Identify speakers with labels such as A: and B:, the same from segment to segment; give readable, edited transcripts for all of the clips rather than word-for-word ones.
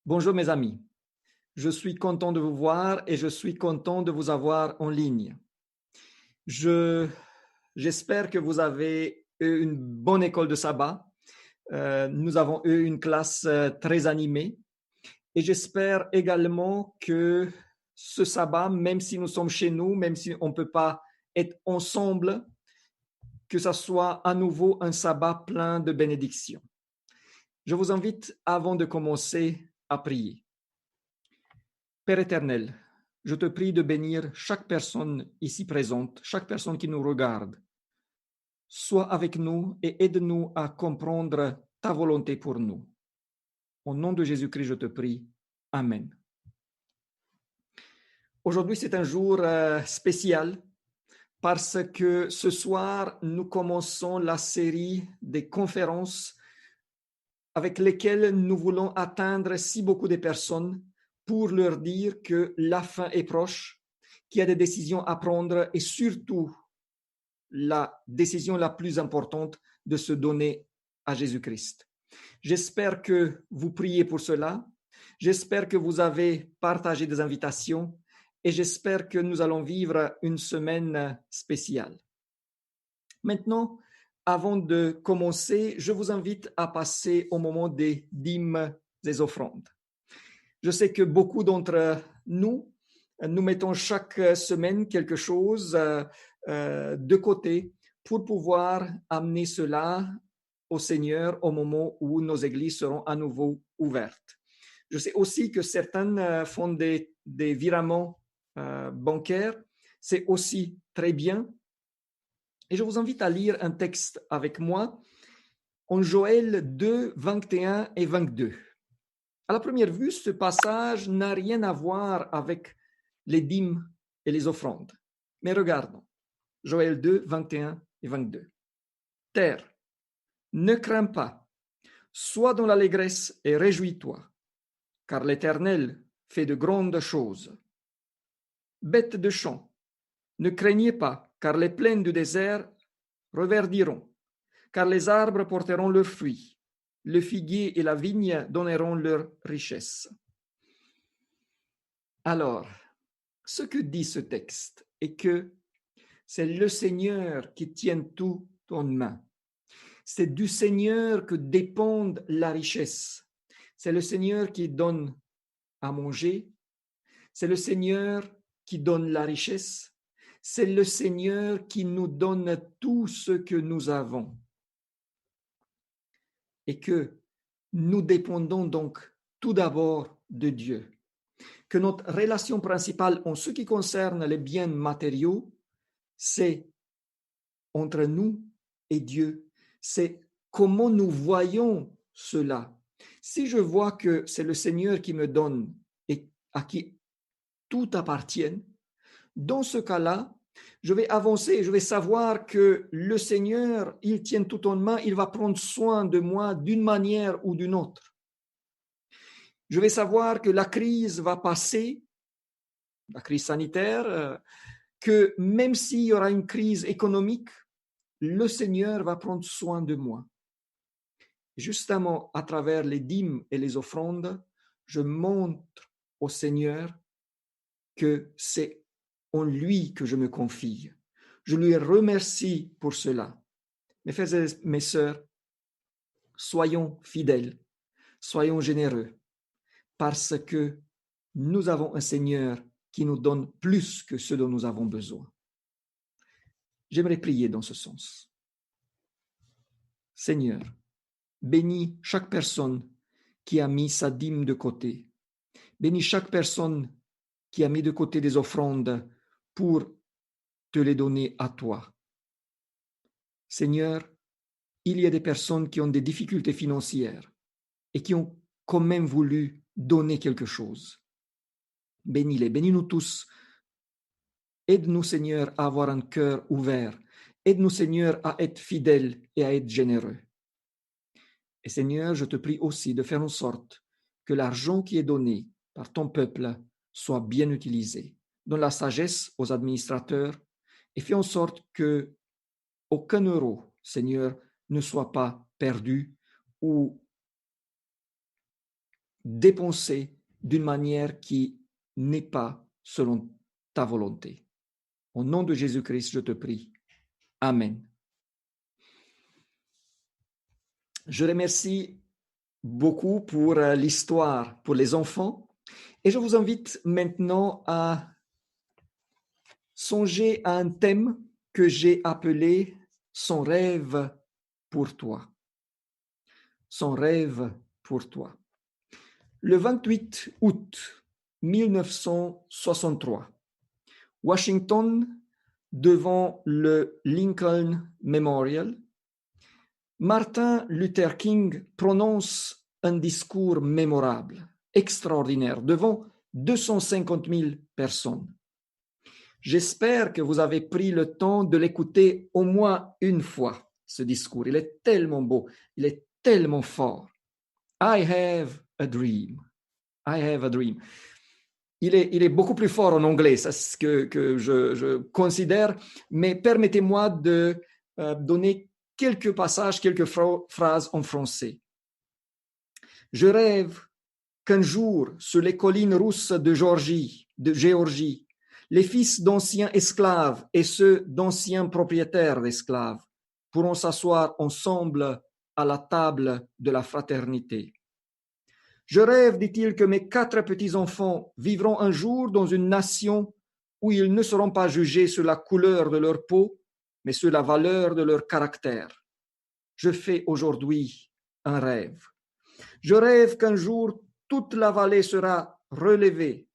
A: Bonjour mes amis, je suis content de vous voir et je suis content de vous avoir en ligne. Je, j'espère que vous avez eu une bonne école de sabbat. Nous avons eu une classe très animée et j'espère également que ce sabbat, même si nous sommes chez nous, même si on ne peut pas être ensemble, que ça soit à nouveau un sabbat plein de bénédictions. Je vous invite, avant de commencer, à prier. Père éternel, je te prie de bénir chaque personne ici présente, chaque personne qui nous regarde. Sois avec nous et aide-nous à comprendre ta volonté pour nous. Au nom de Jésus-Christ, je te prie. Amen. Aujourd'hui, c'est un jour spécial parce que ce soir, nous commençons la série des conférences avec lesquelles nous voulons atteindre si beaucoup de personnes pour leur dire que la fin est proche, qu'il y a des décisions à prendre et surtout la décision la plus importante de se donner à Jésus-Christ. J'espère que vous priez pour cela. J'espère que vous avez partagé des invitations et j'espère que nous allons vivre une semaine spéciale. Maintenant, avant de commencer, je vous invite à passer au moment des dîmes et offrandes. Je sais que beaucoup d'entre nous, nous mettons chaque semaine quelque chose de côté pour pouvoir amener cela au Seigneur au moment où nos églises seront à nouveau ouvertes. Je sais aussi que certaines font des virements bancaires. C'est aussi très bien. Et je vous invite à lire un texte avec moi en Joël 2, 21 et 22. À la première vue, ce passage n'a rien à voir avec les dîmes et les offrandes. Mais regardons, Joël 2, 21 et 22. Terre, ne crains pas, sois dans l'allégresse et réjouis-toi, car l'Éternel fait de grandes choses. Bêtes de champ, ne craignez pas, car les plaines du désert reverdiront, car les arbres porteront leurs fruits, le figuier et la vigne donneront leur richesse. Alors, ce que dit ce texte est que c'est le Seigneur qui tient tout en main. C'est du Seigneur que dépend la richesse. C'est le Seigneur qui donne à manger. C'est le Seigneur qui donne la richesse. C'est le Seigneur qui nous donne tout ce que nous avons. Et que nous dépendons donc tout d'abord de Dieu. Que notre relation principale en ce qui concerne les biens matériaux, c'est entre nous et Dieu. C'est comment nous voyons cela. Si je vois que c'est le Seigneur qui me donne et à qui tout appartient, dans ce cas-là, je vais avancer, je vais savoir que le Seigneur, il tient tout en main, il va prendre soin de moi d'une manière ou d'une autre. Je vais savoir que la crise va passer, la crise sanitaire, que même s'il y aura une crise économique, le Seigneur va prendre soin de moi. Justement, à travers les dîmes et les offrandes, je montre au Seigneur que c'est en lui que je me confie. Je lui remercie pour cela. Mes frères et mes sœurs, soyons fidèles, soyons généreux, parce que nous avons un Seigneur qui nous donne plus que ce dont nous avons besoin. J'aimerais prier dans ce sens. Seigneur, bénis chaque personne qui a mis sa dîme de côté. Bénis chaque personne qui a mis de côté des offrandes pour te les donner à toi. Seigneur, il y a des personnes qui ont des difficultés financières et qui ont quand même voulu donner quelque chose. Bénis-les, bénis-nous tous. Aide-nous, Seigneur, à avoir un cœur ouvert. Aide-nous, Seigneur, à être fidèles et à être généreux. Et Seigneur, je te prie aussi de faire en sorte que l'argent qui est donné par ton peuple soit bien utilisé. Donne la sagesse aux administrateurs et fais en sorte que aucun euro, Seigneur, ne soit pas perdu ou dépensé d'une manière qui n'est pas selon ta volonté. Au nom de Jésus-Christ, je te prie. Amen. Je remercie beaucoup pour l'histoire pour les enfants et je vous invite maintenant à songer à un thème que j'ai appelé Son rêve pour toi. Son rêve pour toi. Le 28 août 1963, Washington, devant le Lincoln Memorial, Martin Luther King prononce un discours mémorable, extraordinaire, devant 250 000 personnes. J'espère que vous avez pris le temps de l'écouter au moins une fois, ce discours. Il est tellement beau, il est tellement fort. I have a dream. I have a dream. Il est beaucoup plus fort en anglais, c'est ce que je considère, mais permettez-moi de donner quelques passages, quelques phrases en français. Je rêve qu'un jour, sur les collines rousses de Géorgie, les fils d'anciens esclaves et ceux d'anciens propriétaires d'esclaves pourront s'asseoir ensemble à la table de la fraternité. Je rêve, dit-il, que mes 4 petits-enfants vivront un jour dans une nation où ils ne seront pas jugés sur la couleur de leur peau, mais sur la valeur de leur caractère. Je fais aujourd'hui un rêve. Je rêve qu'un jour, toute la vallée sera relevée,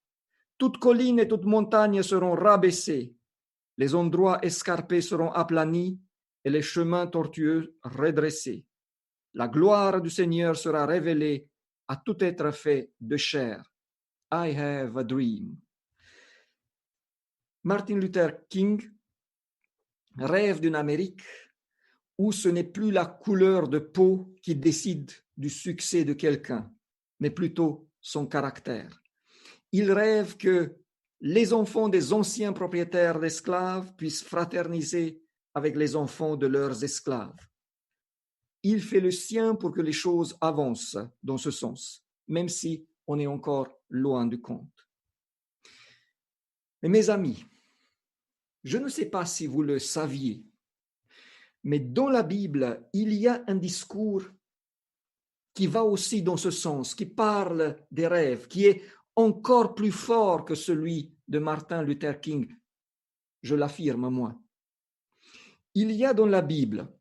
A: toute colline et toute montagne seront rabaissées, les endroits escarpés seront aplanis et les chemins tortueux redressés. La gloire du Seigneur sera révélée à tout être fait de chair. I have a dream. Martin Luther King rêve d'une Amérique où ce n'est plus la couleur de peau qui décide du succès de quelqu'un, mais plutôt son caractère. Il rêve que les enfants des anciens propriétaires d'esclaves puissent fraterniser avec les enfants de leurs esclaves. Il fait le sien pour que les choses avancent dans ce sens, même si on est encore loin du compte. Mais mes amis, je ne sais pas si vous le saviez, mais dans la Bible, il y a un discours qui va aussi dans ce sens, qui parle des rêves, qui est encore plus fort que celui de Martin Luther King. Je l'affirme, moi. Il y a dans la Bible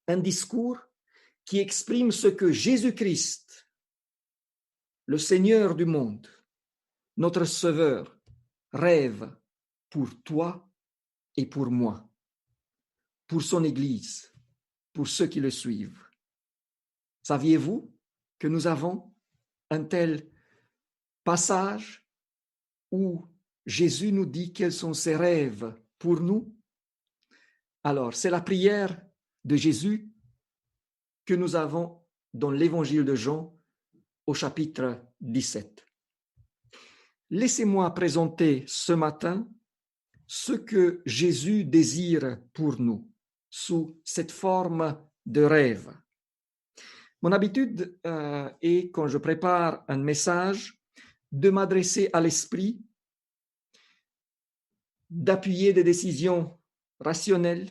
A: un discours qui exprime ce que Jésus-Christ, le Seigneur du monde, notre Sauveur, rêve pour toi et pour moi, pour son Église, pour ceux qui le suivent. Saviez-vous que nous avons un tel passage où Jésus nous dit quels sont ses rêves pour nous? Alors, c'est la prière de Jésus que nous avons dans l'évangile de Jean au chapitre 17. Laissez-moi présenter ce matin ce que Jésus désire pour nous sous cette forme de rêve. Mon habitude est, quand je prépare un message, de m'adresser à l'esprit, d'appuyer des décisions rationnelles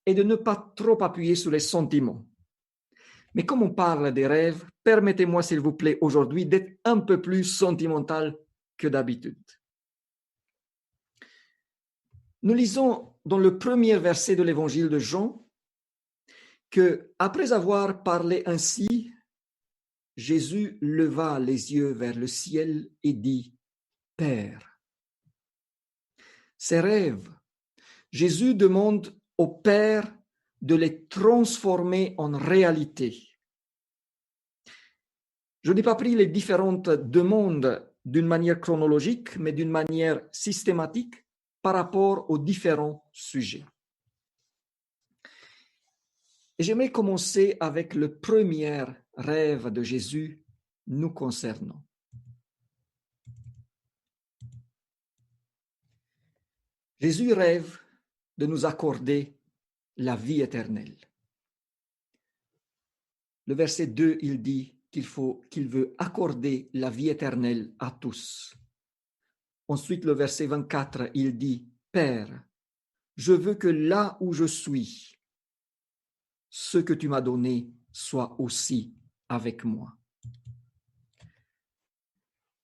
A: et de ne pas trop appuyer sur les sentiments. Mais comme on parle des rêves, permettez-moi, s'il vous plaît, aujourd'hui d'être un peu plus sentimental que d'habitude. Nous lisons dans le premier verset de l'évangile de Jean que, après avoir parlé ainsi, Jésus leva les yeux vers le ciel et dit « Père ». Ces rêves, Jésus demande au Père de les transformer en réalité. Je n'ai pas pris les différentes demandes d'une manière chronologique, mais d'une manière systématique par rapport aux différents sujets. Et j'aimerais commencer avec le premier rêve de Jésus nous concernant. Jésus rêve de nous accorder la vie éternelle. Le verset 2, il dit qu'il veut accorder la vie éternelle à tous. Ensuite, le verset 24, il dit, « Père, je veux que là où je suis, ce que tu m'as donné soit aussi avec moi. »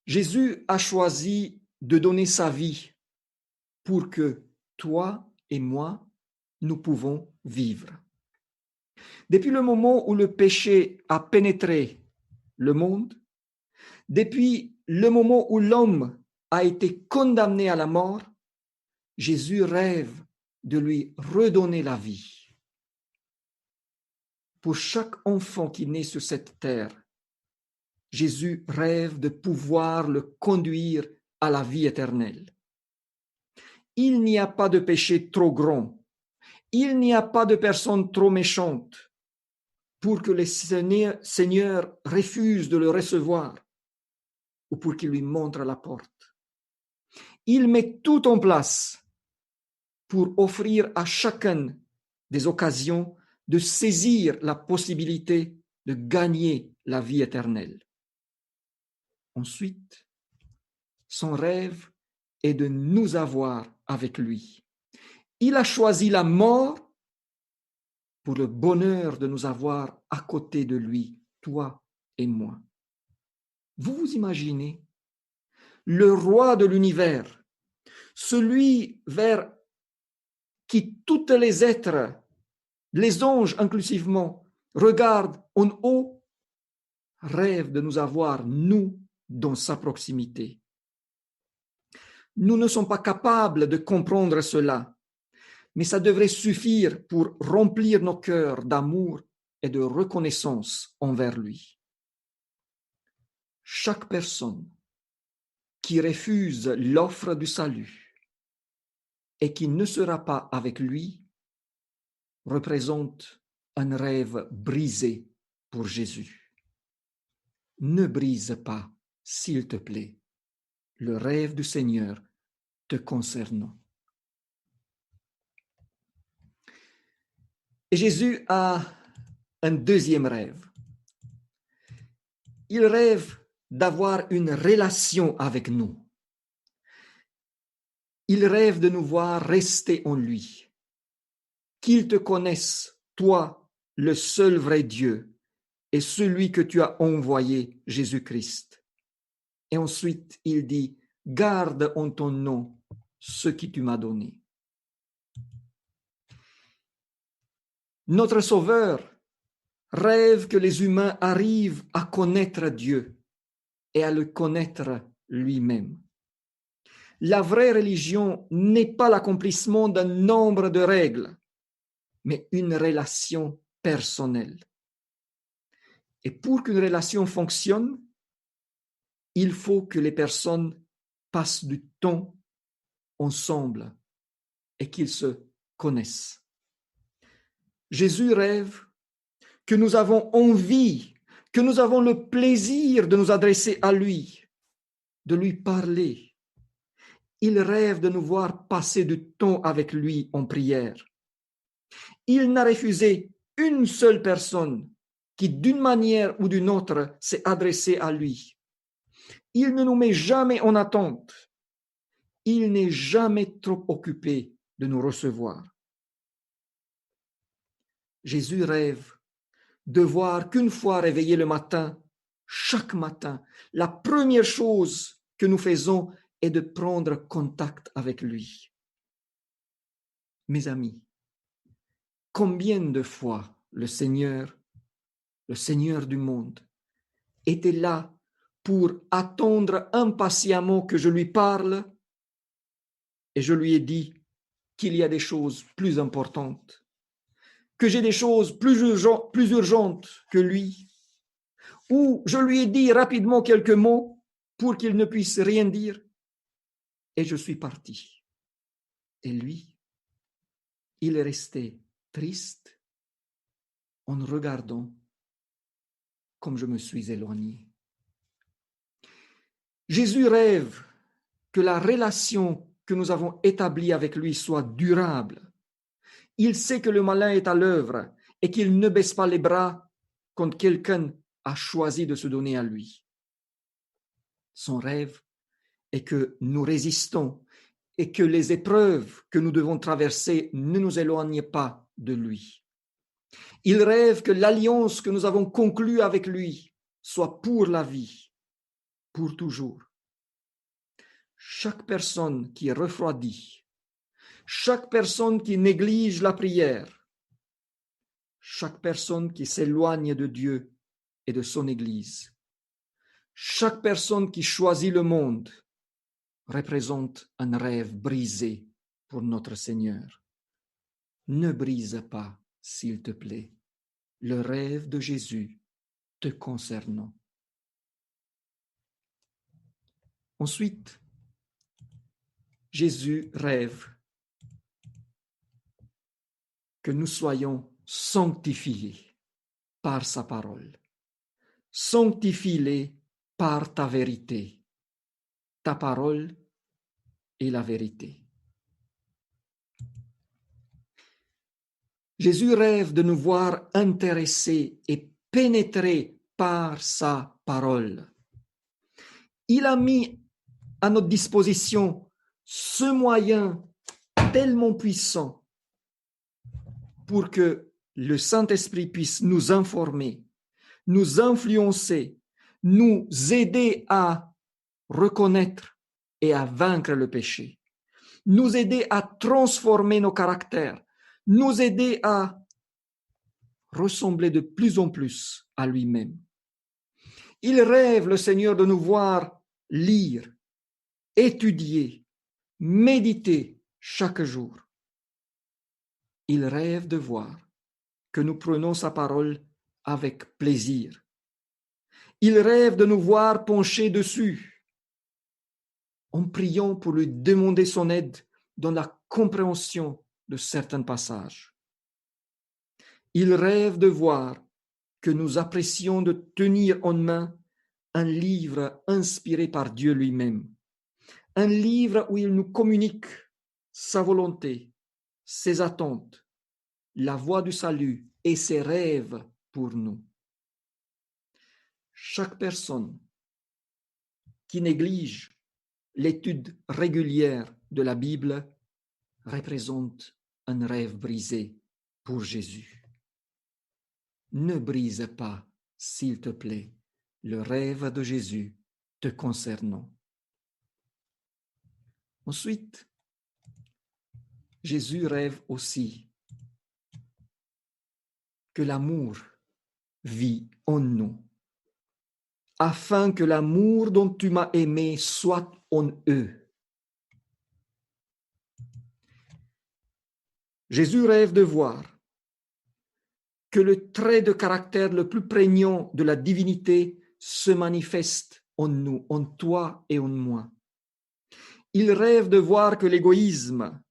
A: Jésus a choisi de donner sa vie pour que toi et moi, nous pouvons vivre. Depuis le moment où le péché a pénétré le monde, depuis le moment où l'homme a été condamné à la mort, Jésus rêve de lui redonner la vie. Pour chaque enfant qui naît sur cette terre, Jésus rêve de pouvoir le conduire à la vie éternelle. Il n'y a pas de péché trop grand. Il n'y a pas de personne trop méchante pour que le Seigneur refuse de le recevoir ou pour qu'il lui montre la porte. Il met tout en place pour offrir à chacun des occasions de saisir la possibilité de gagner la vie éternelle. Ensuite, son rêve est de nous avoir avec lui. Il a choisi la mort pour le bonheur de nous avoir à côté de lui, toi et moi. Vous vous imaginez le roi de l'univers, celui vers qui tous les êtres, les anges inclusivement, regardent en haut, rêve de nous avoir, nous, dans sa proximité. Nous ne sommes pas capables de comprendre cela, mais ça devrait suffire pour remplir nos cœurs d'amour et de reconnaissance envers lui. Chaque personne qui refuse l'offre du salut et qui ne sera pas avec lui représente un rêve brisé pour Jésus. Ne brise pas, s'il te plaît, le rêve du Seigneur te concernant. Et Jésus a un deuxième rêve. Il rêve d'avoir une relation avec nous. Il rêve de nous voir rester en lui. Qu'il te connaisse, toi, le seul vrai Dieu, et celui que tu as envoyé, Jésus-Christ. Et ensuite, il dit, garde en ton nom ce que tu m'as donné. Notre Sauveur rêve que les humains arrivent à connaître Dieu et à le connaître lui-même. La vraie religion n'est pas l'accomplissement d'un nombre de règles, mais une relation personnelle. Et pour qu'une relation fonctionne, il faut que les personnes passent du temps ensemble et qu'ils se connaissent. Jésus rêve que nous avons envie, que nous avons le plaisir de nous adresser à lui, de lui parler. Il rêve de nous voir passer du temps avec lui en prière. Il n'a refusé une seule personne qui, d'une manière ou d'une autre, s'est adressée à lui. Il ne nous met jamais en attente. Il n'est jamais trop occupé de nous recevoir. Jésus rêve de voir qu'une fois réveillé le matin, chaque matin, la première chose que nous faisons est de prendre contact avec lui. Mes amis, combien de fois le Seigneur du monde, était là pour attendre impatiemment que je lui parle, et je lui ai dit qu'il y a des choses plus importantes, que j'ai des choses plus urgentes que lui, ou je lui ai dit rapidement quelques mots pour qu'il ne puisse rien dire, et je suis parti. Et lui, il est resté triste en regardant comme je me suis éloigné. Jésus rêve que la relation que nous avons établie avec lui soit durable. Il sait que le malin est à l'œuvre et qu'il ne baisse pas les bras quand quelqu'un a choisi de se donner à lui. Son rêve est que nous résistons et que les épreuves que nous devons traverser ne nous éloignent pas de lui. Il rêve que l'alliance que nous avons conclue avec lui soit pour la vie, pour toujours. Chaque personne qui refroidit, chaque personne qui néglige la prière, chaque personne qui s'éloigne de Dieu et de son Église, chaque personne qui choisit le monde représente un rêve brisé pour notre Seigneur. Ne brise pas, s'il te plaît, le rêve de Jésus te concernant. Ensuite, Jésus rêve que nous soyons sanctifiés par sa parole. Sanctifie-les par ta vérité. Ta parole est la vérité. Jésus rêve de nous voir intéressés et pénétrés par sa parole. Il a mis à notre disposition ce moyen tellement puissant pour que le Saint-Esprit puisse nous informer, nous influencer, nous aider à reconnaître et à vaincre le péché, nous aider à transformer nos caractères, nous aider à ressembler de plus en plus à lui-même. Il rêve, le Seigneur, de nous voir lire, étudier, méditer chaque jour. Il rêve de voir que nous prenons sa parole avec plaisir. Il rêve de nous voir pencher dessus en priant pour lui demander son aide dans la compréhension de certains passages. Il rêve de voir que nous apprécions de tenir en main un livre inspiré par Dieu lui-même, un livre où il nous communique sa volonté, ses attentes, la voie du salut et ses rêves pour nous. Chaque personne qui néglige l'étude régulière de la Bible représente un rêve brisé pour Jésus. Ne brise pas, s'il te plaît, le rêve de Jésus te concernant. Ensuite, Jésus rêve aussi que l'amour vit en nous, afin que l'amour dont tu m'as aimé soit en eux. Jésus rêve de voir que le trait de caractère le plus prégnant de la divinité se manifeste en nous, en toi et en moi. Il rêve de voir que l'égoïsme,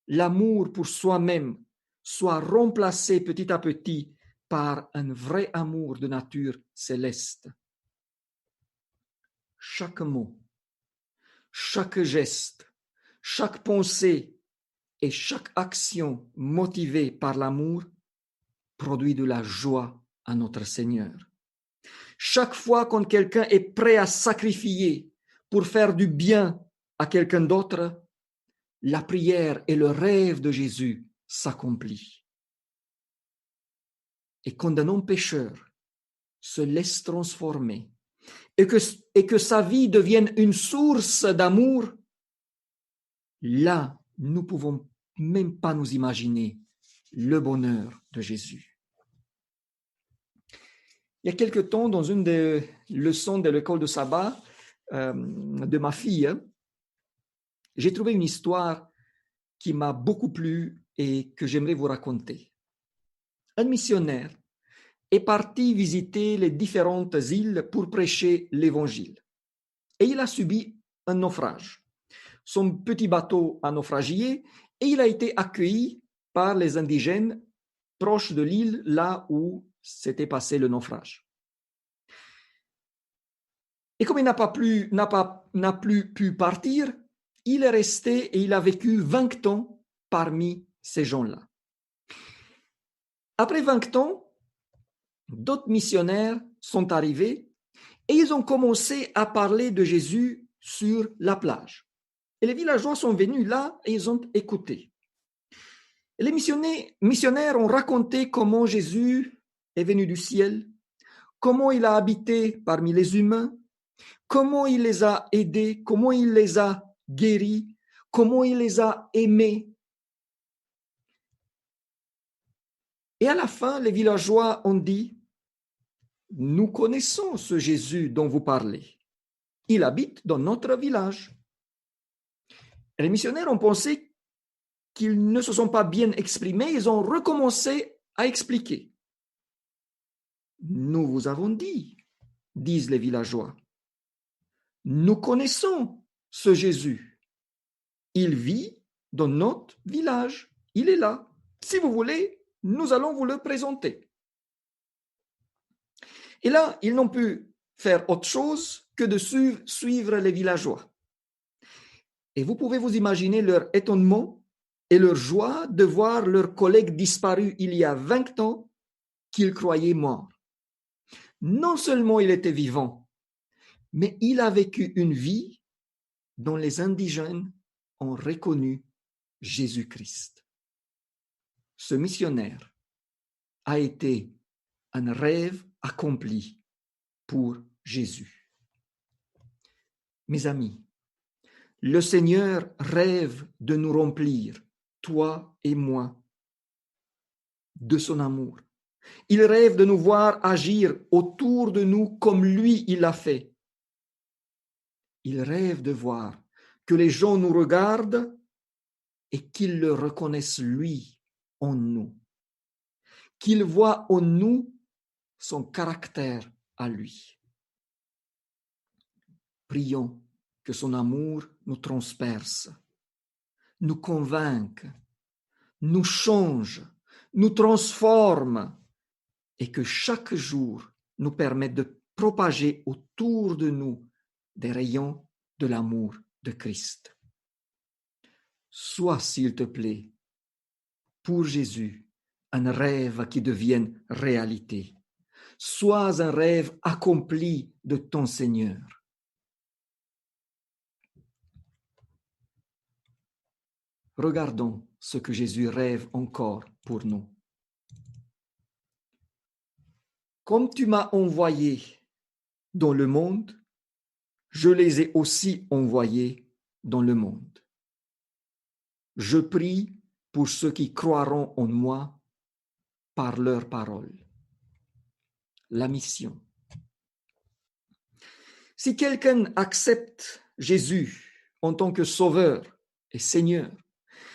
A: l'amour pour soi-même, soit remplacé petit à petit par un vrai amour de nature céleste. Chaque mot, chaque geste, chaque pensée et chaque action motivée par l'amour produit de la joie à notre Seigneur. Chaque fois quand quelqu'un est prêt à sacrifier pour faire du bien à quelqu'un d'autre, la prière et le rêve de Jésus s'accomplissent. Et quand un homme pécheur se laisse transformer et que sa vie devienne une source d'amour, là, nous ne pouvons même pas nous imaginer le bonheur de Jésus. Il y a quelque temps, dans une des leçons de l'école de sabbat de ma fille, j'ai trouvé une histoire qui m'a beaucoup plu et que j'aimerais vous raconter. Un missionnaire est parti visiter les différentes îles pour prêcher l'évangile. Et il a subi un naufrage. Son petit bateau a naufragé et il a été accueilli par les indigènes proches de l'île, là où s'était passé le naufrage. Et comme il n'a plus pu partir, il est resté et il a vécu 20 ans parmi ces gens-là. Après 20 ans, d'autres missionnaires sont arrivés et ils ont commencé à parler de Jésus sur la plage. Et les villageois sont venus là et ils ont écouté. Et les missionnaires ont raconté comment Jésus est venu du ciel, comment il a habité parmi les humains, comment il les a aidés, comment il les a guéris, comment il les a aimés. Et à la fin, les villageois ont dit, nous connaissons ce Jésus dont vous parlez. Il habite dans notre village. Et les missionnaires ont pensé qu'ils ne se sont pas bien exprimés. Ils ont recommencé à expliquer. Nous vous avons dit, disent les villageois. Nous connaissons ce Jésus. Il vit dans notre village. Il est là. Si vous voulez, nous allons vous le présenter. Et là, ils n'ont pu faire autre chose que de suivre les villageois. Et vous pouvez vous imaginer leur étonnement et leur joie de voir leur collègue disparu il y a 20 ans qu'ils croyaient mort. Non seulement il était vivant, mais il a vécu une vie dont les indigènes ont reconnu Jésus-Christ. Ce missionnaire a été un rêve accompli pour Jésus. Mes amis, le Seigneur rêve de nous remplir, toi et moi, de son amour. Il rêve de nous voir agir autour de nous comme lui, il l'a fait. Il rêve de voir que les gens nous regardent et qu'ils le reconnaissent lui en nous. Qu'ils voient en nous son caractère à lui. Prions que son amour nous transperce, nous convainque, nous change, nous transforme et que chaque jour nous permette de propager autour de nous des rayons de l'amour de Christ. Sois, s'il te plaît, pour Jésus, un rêve qui devienne réalité. Sois un rêve accompli de ton Seigneur. Regardons ce que Jésus rêve encore pour nous. Comme tu m'as envoyé dans le monde, je les ai aussi envoyés dans le monde. Je prie pour ceux qui croiront en moi par leur parole. La mission. Si quelqu'un accepte Jésus en tant que sauveur et Seigneur,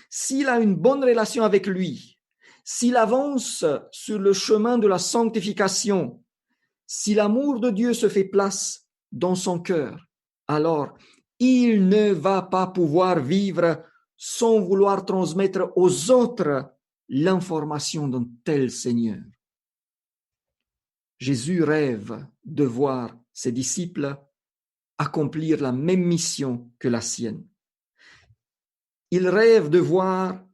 A: s'il a une bonne relation avec lui, s'il avance sur le chemin de la sanctification, si l'amour de Dieu se fait place dans son cœur, alors il ne va pas pouvoir vivre sans vouloir transmettre aux autres l'information d'un tel Seigneur. Jésus rêve de voir ses disciples accomplir la même mission que la sienne. Il rêve de voir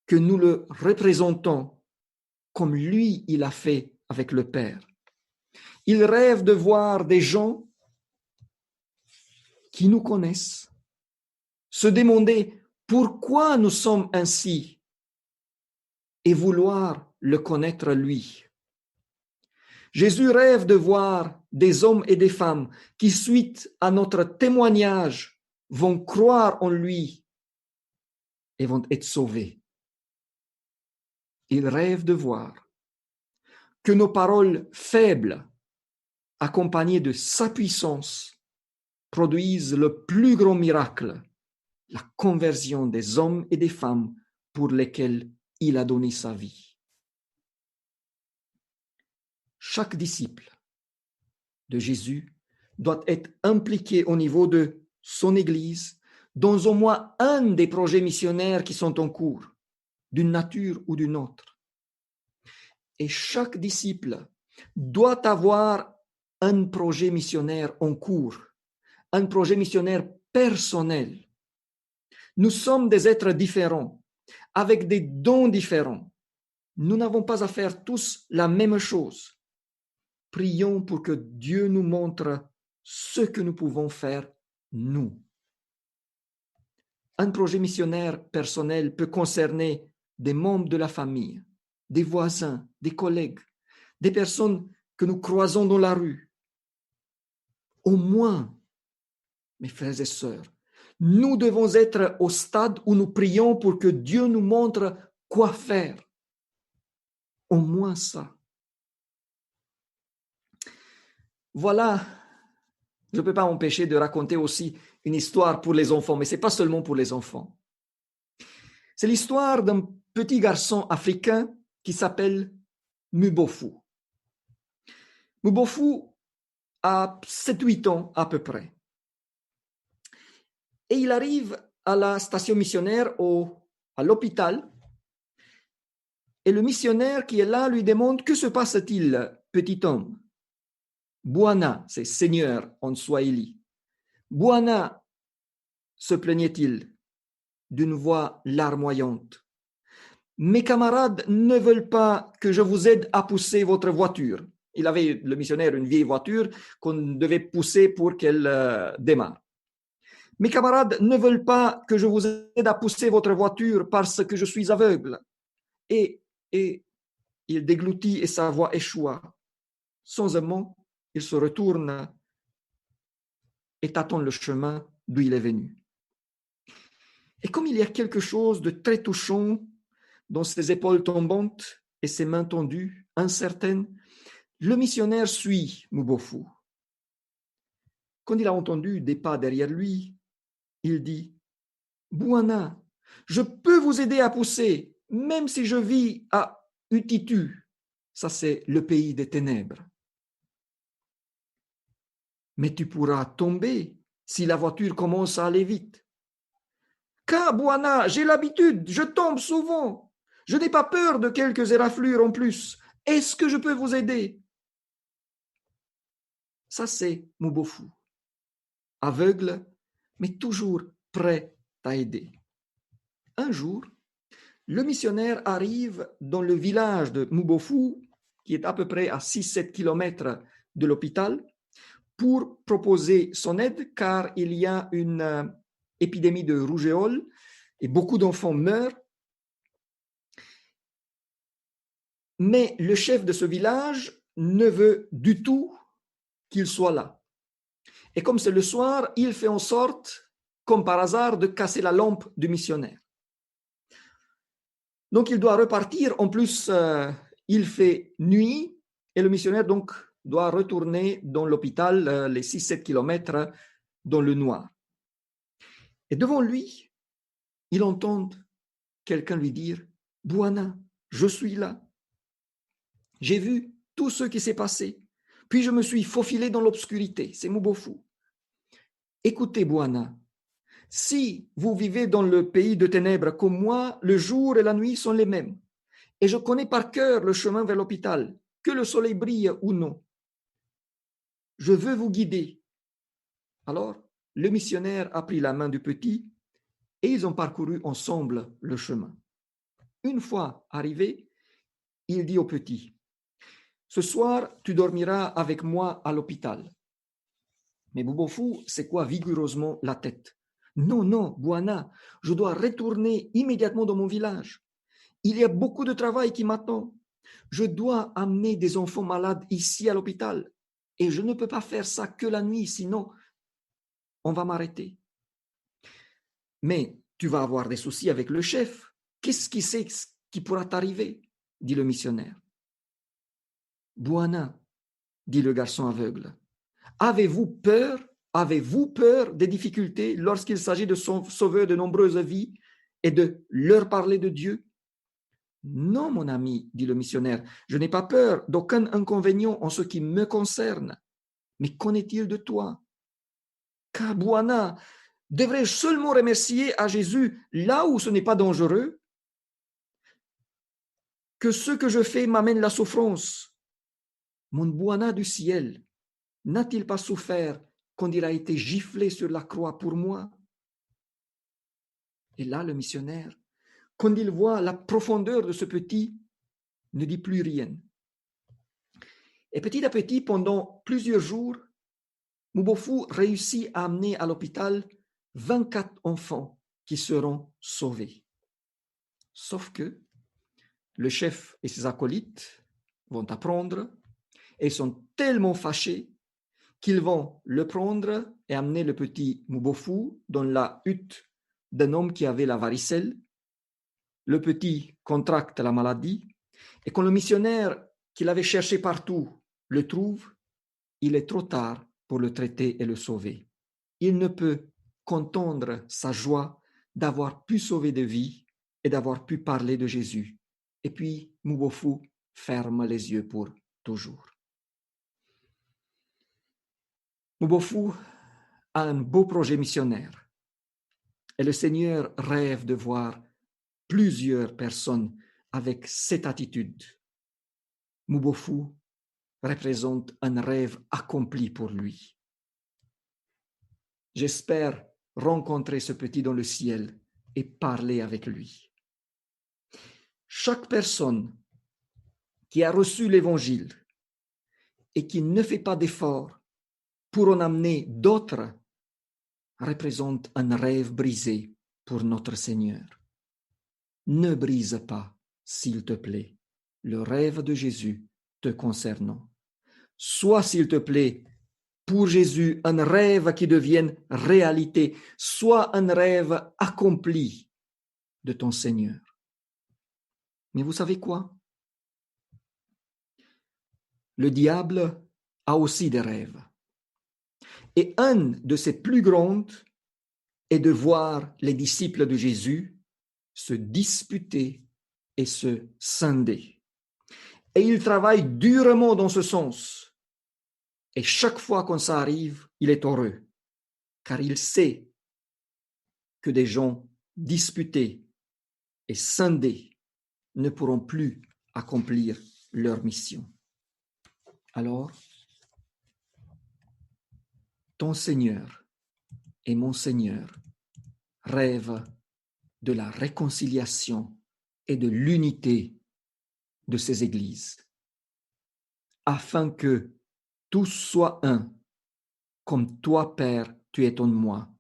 A: que nous le représentons comme lui, il a fait avec le Père. Il rêve de voir des gens qui nous connaissent se demander pourquoi nous sommes ainsi et vouloir le connaître lui. Jésus rêve de voir des hommes et des femmes qui, suite à notre témoignage, vont croire en lui et vont être sauvés. Il rêve de voir que nos paroles faibles, accompagnées de sa puissance, produisent le plus grand miracle, la conversion des hommes et des femmes pour lesquels il a donné sa vie. Chaque disciple de Jésus doit être impliqué au niveau de son Église dans au moins un des projets missionnaires qui sont en cours, d'une nature ou d'une autre. Et chaque disciple doit avoir un projet missionnaire en cours, un projet missionnaire personnel. Nous sommes des êtres différents, avec des dons différents. nous n'avons pas à faire tous la même chose. Prions pour que Dieu nous montre ce que nous pouvons faire, nous. Un projet missionnaire personnel peut concerner des membres de la famille, des voisins, des collègues, des personnes que nous croisons dans la rue. Au moins, mes frères et sœurs, nous devons être au stade où nous prions pour que Dieu nous montre quoi faire. Au moins ça. Voilà, je ne peux pas m'empêcher de raconter aussi une histoire pour les enfants, mais ce n'est pas seulement pour les enfants. C'est l'histoire d'un petit garçon africain qui s'appelle Mubofu. Mubofu a 7-8 ans à peu près. Et il arrive à la station missionnaire, à l'hôpital, et le missionnaire qui est là lui demande « Que se passe-t-il, petit homme ?» Bwana, c'est Seigneur en Swahili. Bwana, se plaignait-il d'une voix larmoyante. Mes camarades ne veulent pas que je vous aide à pousser votre voiture. Il avait, le missionnaire, une vieille voiture qu'on devait pousser pour qu'elle démarre. Mes camarades ne veulent pas que je vous aide à pousser votre voiture parce que je suis aveugle. Et il déglutit et sa voix échoua. Sans un mot, il se retourne et tâtonne le chemin d'où il est venu. Et comme il y a quelque chose de très touchant dans ses épaules tombantes et ses mains tendues, incertaines, le missionnaire suit Mubofu. Quand il a entendu des pas derrière lui, il dit « Bwana, je peux vous aider à pousser, même si je vis à Utitu. » Ça, c'est le pays des ténèbres. « Mais tu pourras tomber si la voiture commence à aller vite. »« Car, Bwana, j'ai l'habitude, je tombe souvent. Je n'ai pas peur de quelques éraflures en plus. Est-ce que je peux vous aider ?» Ça, c'est Mubofu. Aveugle, mais toujours prêt à aider. Un jour, le missionnaire arrive dans le village de Mubofu, qui est à peu près à 6-7 kilomètres de l'hôpital, pour proposer son aide, car il y a une épidémie de rougeole et beaucoup d'enfants meurent. Mais le chef de ce village ne veut du tout qu'il soit là. Et comme c'est le soir, il fait en sorte, comme par hasard, de casser la lampe du missionnaire. Donc, il doit repartir. En plus, il fait nuit et le missionnaire donc doit retourner dans l'hôpital les 6-7 kilomètres dans le noir. Et devant lui, il entend quelqu'un lui dire « Bwana, je suis là. J'ai vu tout ce qui s'est passé. Puis je me suis faufilé dans l'obscurité. » C'est Mubofu. « Écoutez, Bwana, si vous vivez dans le pays de ténèbres comme moi, le jour et la nuit sont les mêmes. Et je connais par cœur le chemin vers l'hôpital, que le soleil brille ou non. Je veux vous guider. » Alors, le missionnaire a pris la main du petit et ils ont parcouru ensemble le chemin. Une fois arrivé, il dit au petit, « Ce soir, tu dormiras avec moi à l'hôpital. » Mais Mubofu secoua vigoureusement la tête. « Non, non, Bwana, je dois retourner immédiatement dans mon village. Il y a beaucoup de travail qui m'attend. Je dois amener des enfants malades ici à l'hôpital. Et je ne peux pas faire ça que la nuit, sinon on va m'arrêter. » « Mais tu vas avoir des soucis avec le chef. Qu'est-ce qui sait qui pourra t'arriver ?» dit le missionnaire. « Bwana, dit le garçon aveugle, avez-vous peur des difficultés lorsqu'il s'agit de sauver de nombreuses vies et de leur parler de Dieu? » « Non, mon ami, dit le missionnaire, je n'ai pas peur d'aucun inconvénient en ce qui me concerne. Mais qu'en est-il de toi? Car Bwana, devrais-je seulement remercier à Jésus là où ce n'est pas dangereux? Que ce que je fais m'amène la souffrance. Mon Bwana du ciel n'a-t-il pas souffert quand il a été giflé sur la croix pour moi? Et là, le missionnaire, quand il voit la profondeur de ce petit, ne dit plus rien. Et petit à petit, pendant plusieurs jours, Mouboufou réussit à amener à l'hôpital 24 enfants qui seront sauvés. Sauf que le chef et ses acolytes vont apprendre et sont tellement fâchés qu'ils vont le prendre et amener le petit Mouboufou dans la hutte d'un homme qui avait la varicelle. Le petit contracte la maladie et quand le missionnaire qu'il avait cherché partout le trouve, il est trop tard pour le traiter et le sauver. Il ne peut qu'entendre sa joie d'avoir pu sauver des vies et d'avoir pu parler de Jésus. Et puis, Mouboufou ferme les yeux pour toujours. Mouboufou a un beau projet missionnaire et le Seigneur rêve de voir plusieurs personnes avec cette attitude. Mouboufou représente un rêve accompli pour lui. J'espère rencontrer ce petit dans le ciel et parler avec lui. Chaque personne qui a reçu l'Évangile et qui ne fait pas d'effort pour en amener d'autres représente un rêve brisé pour notre Seigneur. Ne brise pas, s'il te plaît, le rêve de Jésus te concernant. Sois, s'il te plaît, pour Jésus, un rêve qui devienne réalité. Sois un rêve accompli de ton Seigneur. Mais vous savez quoi? Le diable a aussi des rêves. Et un de ses plus grands est de voir les disciples de Jésus se disputer et se scinder. Et il travaille durement dans ce sens. Et chaque fois quand ça arrive, il est heureux, car il sait que des gens disputés et scindés ne pourront plus accomplir leur mission. Alors, ton Seigneur et mon Seigneur rêvent de la réconciliation et de l'unité de ces églises, afin que tous soient un, comme toi, Père, tu es en moi,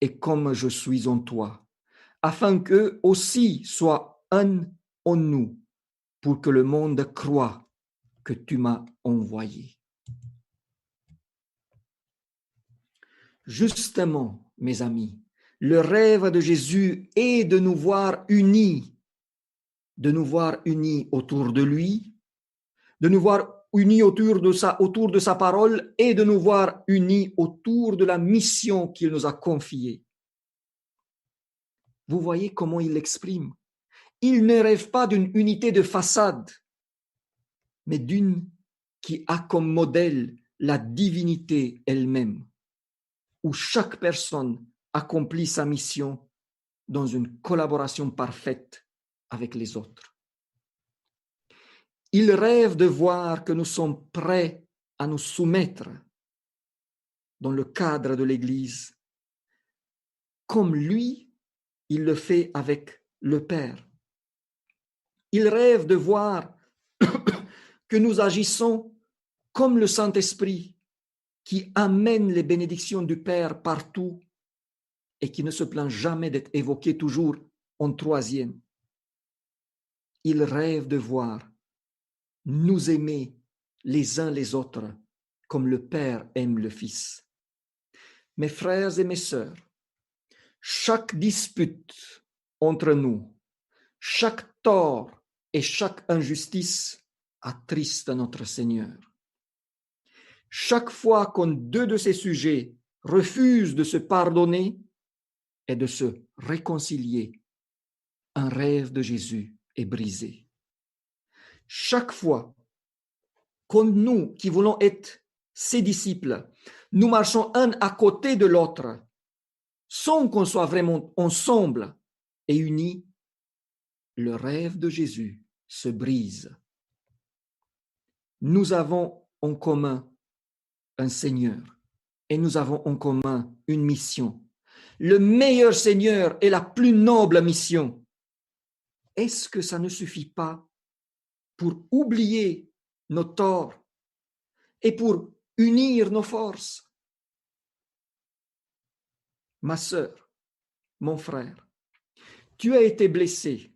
A: et comme je suis en toi, afin qu'eux aussi soient un en nous, pour que le monde croie que tu m'as envoyé. Justement, mes amis, le rêve de Jésus est de nous voir unis autour de lui, de nous voir unis autour de sa parole et de nous voir unis autour de la mission qu'il nous a confiée. Vous voyez comment il l'exprime. Il ne rêve pas d'une unité de façade, mais d'une qui a comme modèle la divinité elle-même, où chaque personne accomplit sa mission dans une collaboration parfaite avec les autres. Il rêve de voir que nous sommes prêts à nous soumettre dans le cadre de l'Église, comme lui, il le fait avec le Père. Il rêve de voir que nous agissons comme le Saint-Esprit qui amène les bénédictions du Père partout et qui ne se plaint jamais d'être évoqué toujours en troisième. Il rêve de voir nous aimer les uns les autres comme le Père aime le Fils. Mes frères et mes sœurs, chaque dispute entre nous, chaque tort et chaque injustice attriste notre Seigneur. Chaque fois qu'un de ces sujets refuse de se pardonner et de se réconcilier, un rêve de Jésus est brisé. Chaque fois que nous qui voulons être ses disciples, nous marchons un à côté de l'autre, sans qu'on soit vraiment ensemble et unis, le rêve de Jésus se brise. Nous avons en commun un Seigneur et nous avons en commun une mission. Le meilleur Seigneur et la plus noble mission. Est-ce que ça ne suffit pas pour oublier nos torts et pour unir nos forces. Ma sœur, mon frère, tu as été blessé.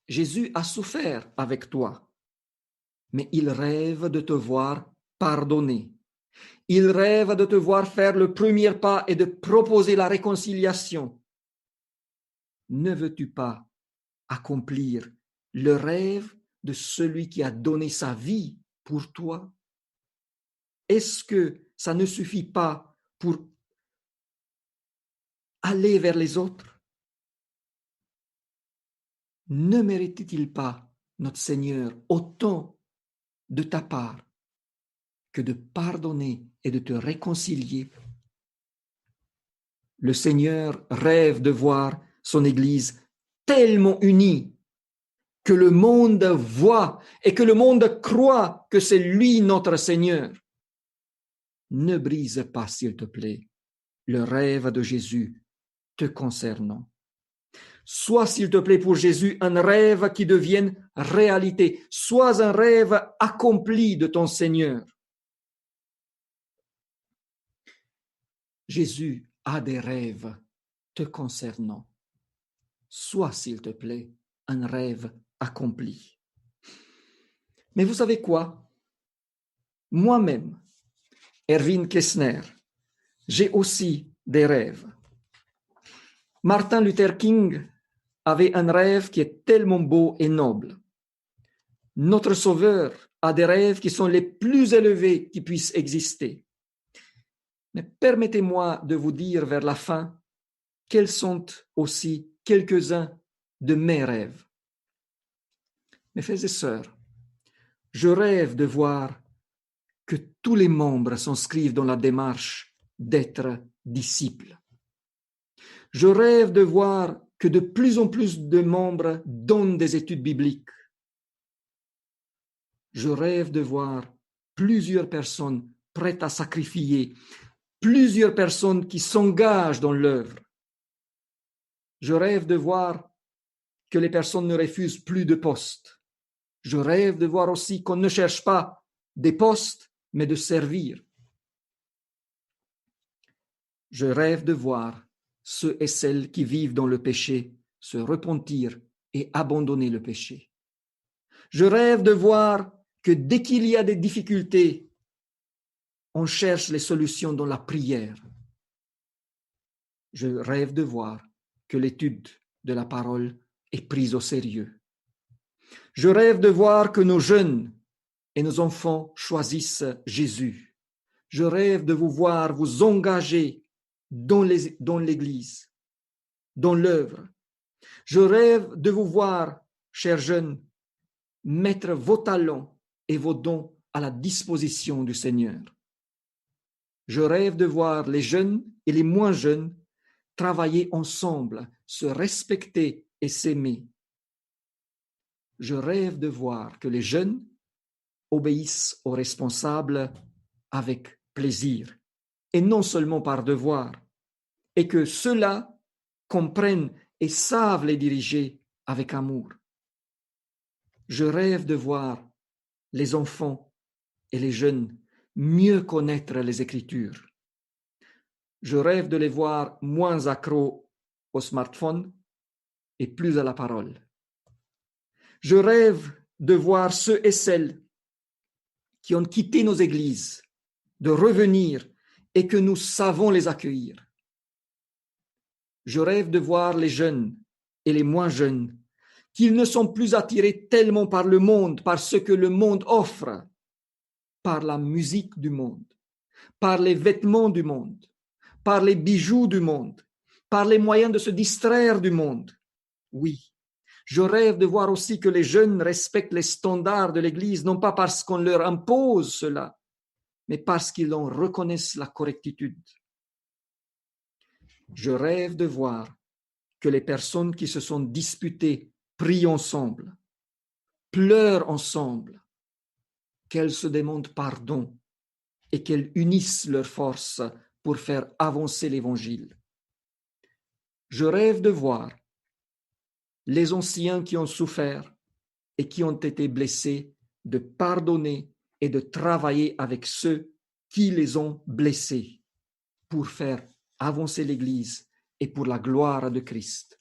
A: Jésus a souffert avec toi, mais il rêve de te voir pardonner. Il rêve de te voir faire le premier pas et de proposer la réconciliation. Ne veux-tu pas accomplir le rêve de celui qui a donné sa vie pour toi? Est-ce que ça ne suffit pas pour aller vers les autres? Ne mérite-t-il pas, notre Seigneur, autant de ta part que de pardonner et de te réconcilier? Le Seigneur rêve de voir son Église tellement unie que le monde voit et que le monde croit que c'est lui notre Seigneur. Ne brise pas, s'il te plaît, le rêve de Jésus te concernant. Sois, s'il te plaît, pour Jésus, un rêve qui devienne réalité. Sois un rêve accompli de ton Seigneur. Jésus a des rêves te concernant. Sois, s'il te plaît, un rêve accompli. Mais vous savez quoi? Moi-même, Erwin Kessner, j'ai aussi des rêves. Martin Luther King avait un rêve qui est tellement beau et noble. Notre Sauveur a des rêves qui sont les plus élevés qui puissent exister. Mais permettez-moi de vous dire vers la fin quels sont aussi quelques-uns de mes rêves. Mes frères et sœurs, je rêve de voir que tous les membres s'inscrivent dans la démarche d'être disciples. Je rêve de voir que de plus en plus de membres donnent des études bibliques. Je rêve de voir plusieurs personnes prêtes à sacrifier, plusieurs personnes qui s'engagent dans l'œuvre. Je rêve de voir que les personnes ne refusent plus de postes. Je rêve de voir aussi qu'on ne cherche pas des postes, mais de servir. Je rêve de voir ceux et celles qui vivent dans le péché se repentir et abandonner le péché. Je rêve de voir que dès qu'il y a des difficultés, on cherche les solutions dans la prière. Je rêve de voir que l'étude de la parole est prise au sérieux. Je rêve de voir que nos jeunes et nos enfants choisissent Jésus. Je rêve de vous voir vous engager dans l'Église, dans l'œuvre. Je rêve de vous voir, chers jeunes, mettre vos talents et vos dons à la disposition du Seigneur. Je rêve de voir les jeunes et les moins jeunes travailler ensemble, se respecter et s'aimer. Je rêve de voir que les jeunes obéissent aux responsables avec plaisir et non seulement par devoir, et que ceux-là comprennent et savent les diriger avec amour. Je rêve de voir les enfants et les jeunes mieux connaître les Écritures. Je rêve de les voir moins accros au smartphone et plus à la parole. Je rêve de voir ceux et celles qui ont quitté nos églises, de revenir et que nous savons les accueillir. Je rêve de voir les jeunes et les moins jeunes, qu'ils ne sont plus attirés tellement par le monde, par ce que le monde offre, par la musique du monde, par les vêtements du monde, par les bijoux du monde, par les moyens de se distraire du monde. Oui, je rêve de voir aussi que les jeunes respectent les standards de l'Église, non pas parce qu'on leur impose cela, mais parce qu'ils en reconnaissent la correctitude. Je rêve de voir que les personnes qui se sont disputées prient ensemble, pleurent ensemble, qu'elles se demandent pardon et qu'elles unissent leurs forces pour faire avancer l'Évangile. Je rêve de voir les anciens qui ont souffert et qui ont été blessés de pardonner et de travailler avec ceux qui les ont blessés pour faire avancer l'Église et pour la gloire de Christ.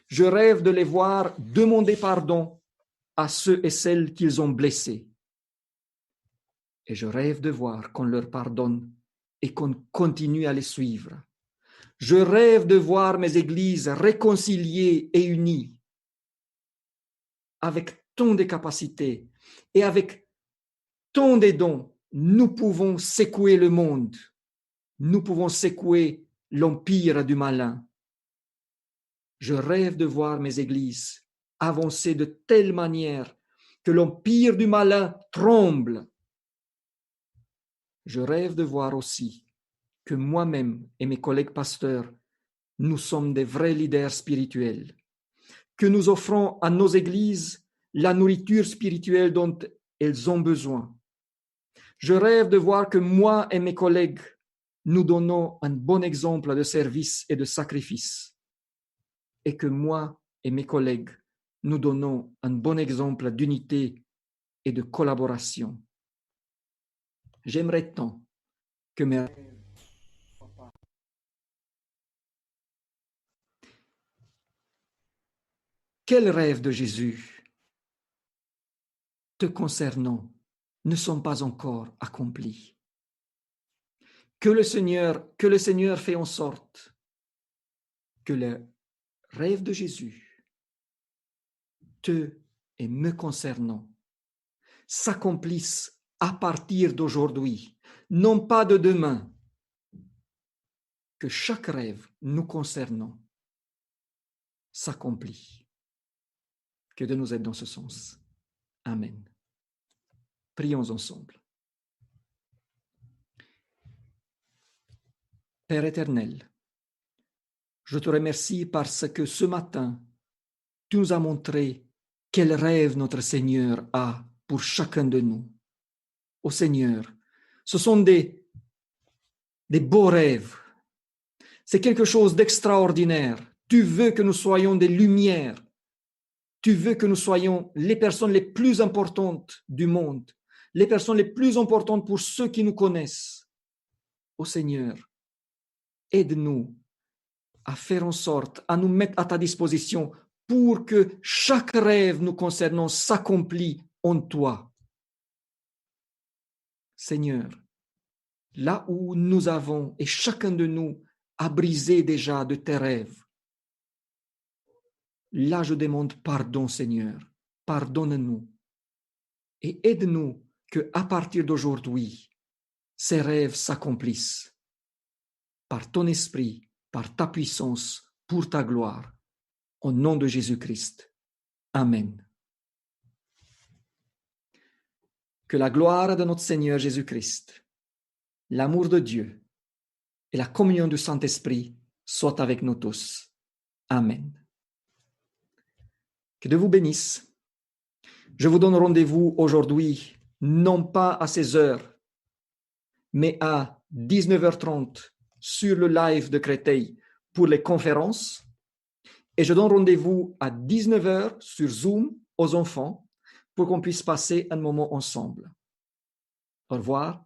A: Je rêve de les voir demander pardon à ceux et celles qu'ils ont blessés. Et je rêve de voir qu'on leur pardonne et qu'on continue à les suivre. Je rêve de voir mes églises réconciliées et unies avec tant de capacités et avec tant de dons. Nous pouvons secouer le monde. Nous pouvons secouer l'empire du malin. Je rêve de voir mes églises avancer de telle manière que l'empire du malin tremble. Je rêve de voir aussi que moi-même et mes collègues pasteurs, nous sommes des vrais leaders spirituels, que nous offrons à nos églises la nourriture spirituelle dont elles ont besoin. Je rêve de voir que moi et mes collègues, nous donnons un bon exemple de service et de sacrifice, et que moi et mes collègues, nous donnons un bon exemple d'unité et de collaboration. J'aimerais tant que mes rêves soient pas. Quels rêves de Jésus te concernant ne sont pas encore accomplis? Que le Seigneur fait en sorte que les rêves de Jésus te et me concernant s'accomplissent à partir d'aujourd'hui, non pas de demain. Que chaque rêve nous concernant s'accomplit. Que Dieu nous aide dans ce sens. Amen. Prions ensemble. Père éternel, je te remercie parce que ce matin, tu nous as montré quel rêve notre Seigneur a pour chacun de nous. Ô Seigneur, ce sont des beaux rêves. C'est quelque chose d'extraordinaire. Tu veux que nous soyons des lumières. Tu veux que nous soyons les personnes les plus importantes du monde, les personnes les plus importantes pour ceux qui nous connaissent. Ô Seigneur, aide-nous à faire en sorte, à nous mettre à ta disposition pour que chaque rêve nous concernant s'accomplit en toi. Seigneur, là où nous avons, et chacun de nous a brisé déjà de tes rêves, là je demande pardon, Seigneur, pardonne-nous et aide-nous que à partir d'aujourd'hui, ces rêves s'accomplissent par ton esprit, par ta puissance, pour ta gloire. Au nom de Jésus-Christ. Amen. Que la gloire de notre Seigneur Jésus-Christ, l'amour de Dieu et la communion du Saint-Esprit soient avec nous tous. Amen. Que Dieu vous bénisse. Je vous donne rendez-vous aujourd'hui, non pas à 16 heures, mais à 19h30 sur le live de Créteil pour les conférences. Et je donne rendez-vous à 19h sur Zoom aux enfants pour qu'on puisse passer un moment ensemble. Au revoir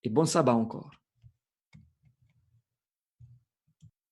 A: et bon sabbat encore.